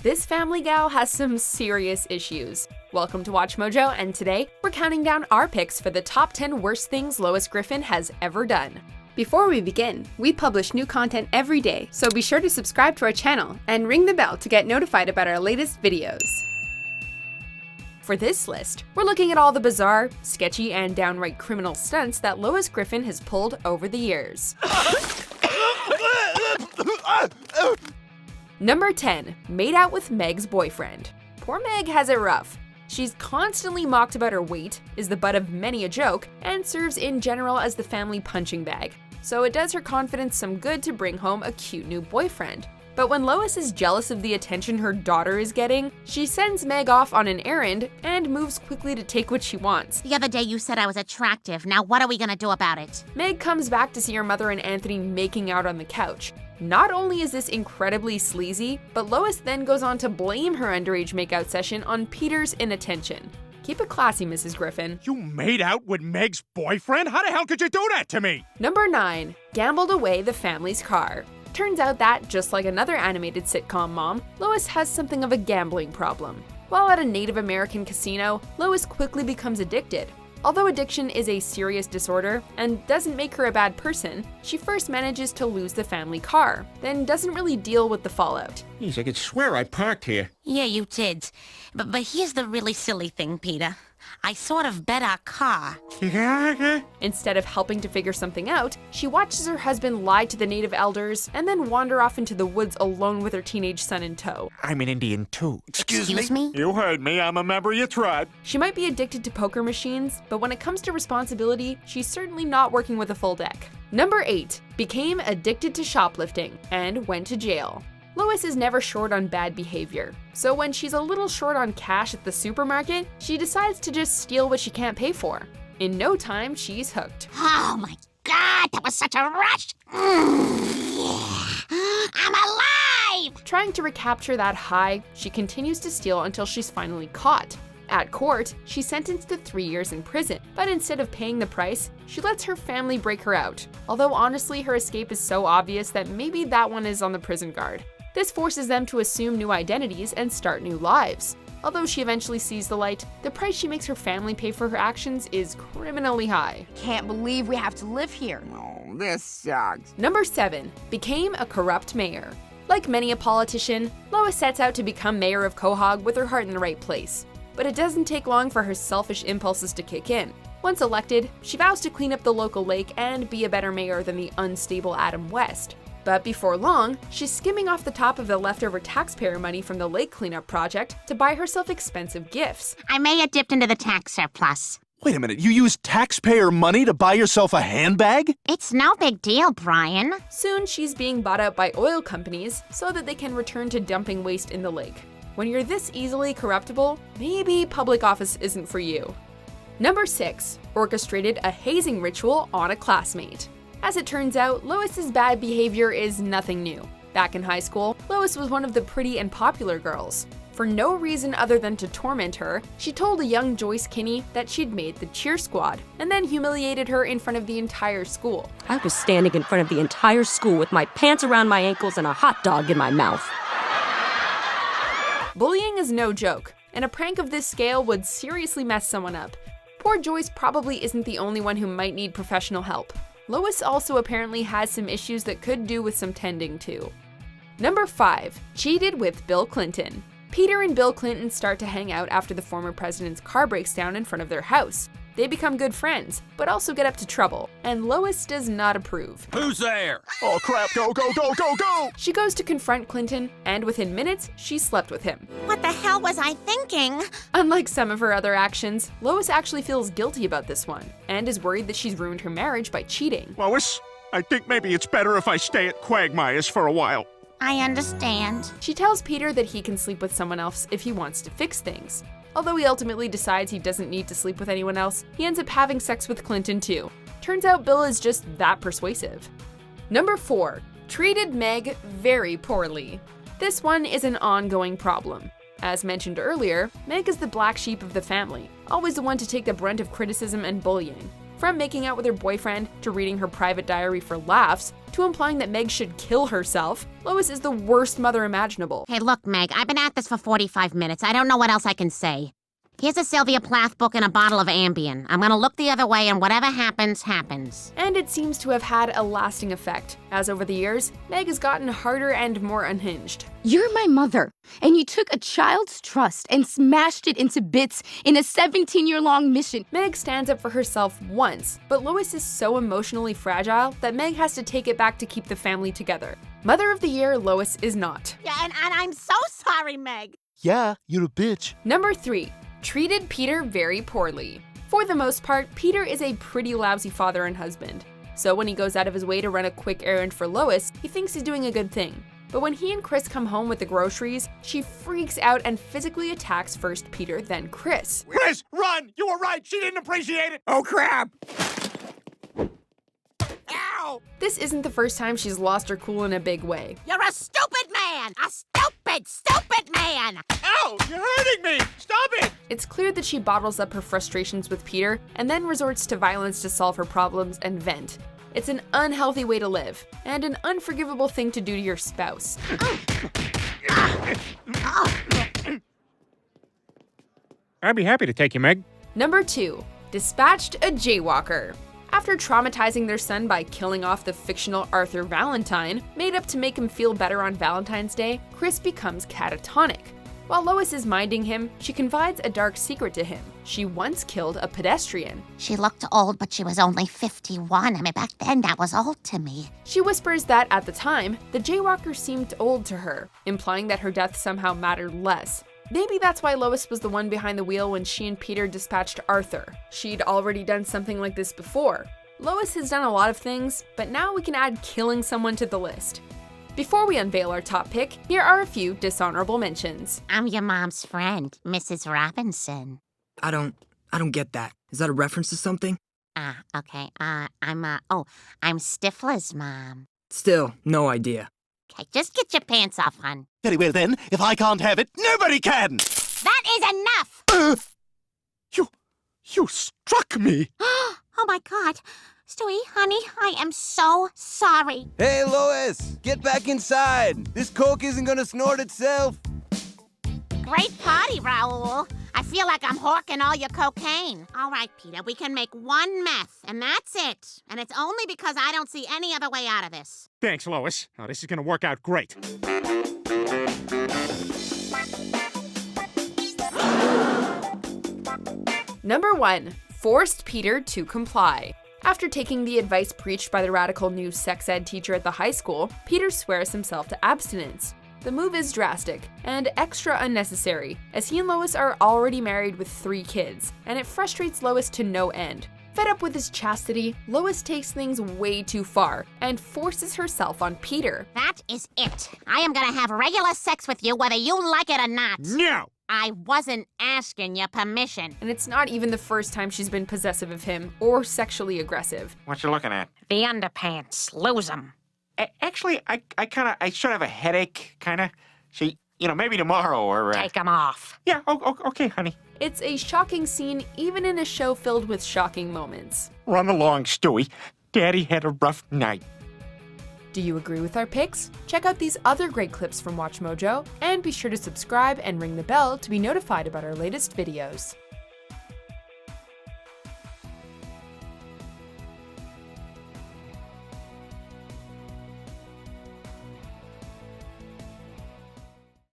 This family gal has some serious issues. Welcome to WatchMojo, and today we're counting down our picks for the top 10 worst things Lois Griffin has ever done. Before we begin, we publish new content every day, so be sure to subscribe to our channel and ring the bell to get notified about our latest videos. For this list, we're looking at all the bizarre, sketchy, and downright criminal stunts that Lois Griffin has pulled over the years. Number 10. Made out with Meg's boyfriend. Poor Meg has it rough. She's constantly mocked about her weight, is the butt of many a joke, and serves in general as the family punching bag. So it does her confidence some good to bring home a cute new boyfriend. But when Lois is jealous of the attention her daughter is getting, she sends Meg off on an errand and moves quickly to take what she wants. The other day you said I was attractive. Now what are we gonna do about it? Meg comes back to see her mother and Anthony making out on the couch. Not only is this incredibly sleazy, but Lois then goes on to blame her underage makeout session on Peter's inattention. Keep it classy, Mrs. Griffin. You made out with Meg's boyfriend? How the hell could you do that to me? Number 9. Gambled away the family's car. Turns out that, just like another animated sitcom mom, Lois has something of a gambling problem. While at a Native American casino, Lois quickly becomes addicted. Although addiction is a serious disorder and doesn't make her a bad person, she first manages to lose the family car, then doesn't really deal with the fallout. Jeez, I could swear I parked here. Yeah, you did. But here's the really silly thing, Peter. I sort of bet our car. Instead of helping to figure something out, she watches her husband lie to the native elders and then wander off into the woods alone with her teenage son in tow. I'm an Indian too. Excuse me? You heard me, I'm a member of your tribe. She might be addicted to poker machines, but when it comes to responsibility, she's certainly not working with a full deck. Number 8. Became addicted to shoplifting and went to jail. Lois is never short on bad behavior, so when she's a little short on cash at the supermarket, she decides to just steal what she can't pay for. In no time, she's hooked. Oh my God, that was such a rush! I'm alive! Trying to recapture that high, she continues to steal until she's finally caught. At court, she's sentenced to 3 years in prison, but instead of paying the price, she lets her family break her out. Although honestly, her escape is so obvious that maybe that one is on the prison guard. This forces them to assume new identities and start new lives. Although she eventually sees the light, the price she makes her family pay for her actions is criminally high. Can't believe we have to live here. Oh, this sucks. Number 7. Became a corrupt mayor. Like many a politician, Lois sets out to become mayor of Quahog with her heart in the right place. But it doesn't take long for her selfish impulses to kick in. Once elected, she vows to clean up the local lake and be a better mayor than the unstable Adam West. But before long, she's skimming off the top of the leftover taxpayer money from the lake cleanup project to buy herself expensive gifts. I may have dipped into the tax surplus. Wait a minute, you used taxpayer money to buy yourself a handbag? It's no big deal, Brian. Soon, she's being bought out by oil companies so that they can return to dumping waste in the lake. When you're this easily corruptible, maybe public office isn't for you. Number 6. Orchestrated a hazing ritual on a classmate. As it turns out, Lois's bad behavior is nothing new. Back in high school, Lois was one of the pretty and popular girls. For no reason other than to torment her, she told a young Joyce Kinney that she'd made the cheer squad, and then humiliated her in front of the entire school. I was standing in front of the entire school with my pants around my ankles and a hot dog in my mouth. Bullying is no joke, and a prank of this scale would seriously mess someone up. Poor Joyce probably isn't the only one who might need professional help. Lois also apparently has some issues that could do with some tending to. Number 5. Cheated with Bill Clinton. Peter and Bill Clinton start to hang out after the former president's car breaks down in front of their house. They become good friends, but also get up to trouble, and Lois does not approve. Who's there? Oh crap, go, go, go, go, go! She goes to confront Clinton, and within minutes, she slept with him. What the hell was I thinking? Unlike some of her other actions, Lois actually feels guilty about this one, and is worried that she's ruined her marriage by cheating. Lois, I think maybe it's better if I stay at Quagmire's for a while. I understand. She tells Peter that he can sleep with someone else if he wants to fix things. Although he ultimately decides he doesn't need to sleep with anyone else, he ends up having sex with Clinton too. Turns out Bill is just that persuasive. Number 4. Treated Meg very poorly. This one is an ongoing problem. As mentioned earlier, Meg is the black sheep of the family, always the one to take the brunt of criticism and bullying. From making out with her boyfriend, to reading her private diary for laughs, to implying that Meg should kill herself, Lois is the worst mother imaginable. Hey, look, Meg, I've been at this for 45 minutes. I don't know what else I can say. Here's a Sylvia Plath book and a bottle of Ambien. I'm gonna look the other way, and whatever happens, happens. And it seems to have had a lasting effect, as over the years, Meg has gotten harder and more unhinged. You're my mother, and you took a child's trust and smashed it into bits in a 17-year-long mission. Meg stands up for herself once, but Lois is so emotionally fragile that Meg has to take it back to keep the family together. Mother of the Year, Lois is not. Yeah, and I'm so sorry, Meg. Yeah, you're a bitch. Number 3. Treated Peter very poorly. For the most part, Peter is a pretty lousy father and husband. So when he goes out of his way to run a quick errand for Lois, he thinks he's doing a good thing. But when he and Chris come home with the groceries, she freaks out and physically attacks first Peter, then Chris. Chris, run! You were right. She didn't appreciate it. Oh, crap! Ow! This isn't the first time she's lost her cool in a big way. You're a stupid man! A stupid man! Ow! You're hurting me! Stop it! It's clear that she bottles up her frustrations with Peter and then resorts to violence to solve her problems and vent. It's an unhealthy way to live, and an unforgivable thing to do to your spouse. I'd be happy to take you, Meg. Number 2. Dispatched a jaywalker. After traumatizing their son by killing off the fictional Arthur Valentine, made up to make him feel better on Valentine's Day, Chris becomes catatonic. While Lois is minding him, she confides a dark secret to him. She once killed a pedestrian. She looked old, but she was only 51. I mean, back then, that was old to me. She whispers that, at the time, the jaywalker seemed old to her, implying that her death somehow mattered less. Maybe that's why Lois was the one behind the wheel when she and Peter dispatched Arthur. She'd already done something like this before. Lois has done a lot of things, but now we can add killing someone to the list. Before we unveil our top pick, here are a few dishonorable mentions. I'm your mom's friend, Mrs. Robinson. I don't get that. Is that a reference to something? Okay. I'm Stifler's mom. Still, no idea. Okay, just get your pants off, hon. Very well then, if I can't have it, nobody can! That is enough! You struck me! Oh my God. Stewie, honey, I am so sorry. Hey, Lois, get back inside. This coke isn't gonna snort itself. Great party, Raoul. I feel like I'm hawking all your cocaine. All right, Peter, we can make one meth, and that's it. And it's only because I don't see any other way out of this. Thanks, Lois. Oh, this is gonna work out great. Number 1. Forced Peter to comply. After taking the advice preached by the radical new sex ed teacher at the high school, Peter swears himself to abstinence. The move is drastic and extra unnecessary, as he and Lois are already married with 3 kids, and it frustrates Lois to no end. Fed up with his chastity, Lois takes things way too far and forces herself on Peter. That is it. I am gonna have regular sex with you whether you like it or not. No! I wasn't asking your permission. And it's not even the first time she's been possessive of him or sexually aggressive. What you looking at? The underpants. Lose them. Actually, I sort of have a headache, kinda. So, maybe tomorrow or... Take them off. Yeah, okay, honey. It's a shocking scene even in a show filled with shocking moments. Run along, Stewie. Daddy had a rough night. Do you agree with our picks? Check out these other great clips from WatchMojo, and be sure to subscribe and ring the bell to be notified about our latest videos.